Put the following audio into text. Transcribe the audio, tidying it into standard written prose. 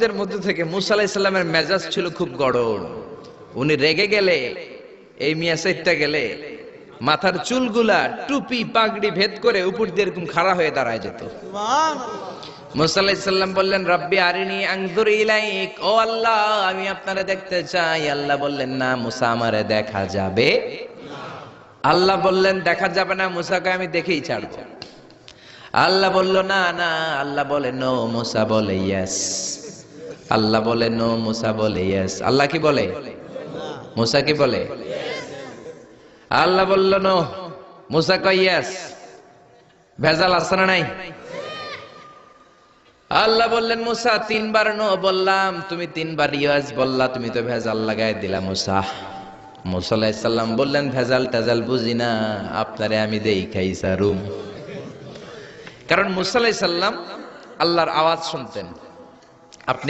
শব্দের মধ্যে থেকে মুসা আলাইহিস সালামের মেজাজ ছিল খুব গরম। উনি রেগে গেলে, এই মিয়া সাইটটা গেলে মাথার চুলগুলা টুপি পাগড়ি ভেদ করে উপর দিয়ে এরকম খাড়া হয়ে দাঁড়ায় যেত। মুসা আলাইহিস সালাম বললেন, রব্বি আরিনি আনজুর ইলাইক, ও আল্লাহ আমি আপনারে দেখতে চাই। আল্লাহ বললেন, না মুসা আমারে দেখা যাবে। আল্লাহ বললেন দেখা যাবে না, মুসাকে আমি দেখেই ছাড়বো। আল্লাহ বলল না না, আল্লাহ বলে নো, মুসা বলে ইয়েস। আল্লাহ বলে নো, মুসা বলে ইয়েস। আল্লাহ কি বলে? মুসা কি বলে? আল্লাহ বলল নো, মুসা কয় ইয়েস। ভেজাল আছে না নাই? আল্লাহ বললেন, মুসা তিনবার নো বললাম, তুমি তিনবার ইয়েস বললা, তুমি তো ভেজাল লাগাই দিলা মুসা। মুসা আলাইহিস সালাম বললেন, ভেজাল টেজাল বুঝি না, আপনারে আমি দেখাই সারুম। কারণ মুসা আলাইহিস সালাম আল্লাহর আওয়াজ শুনতেন। আপনি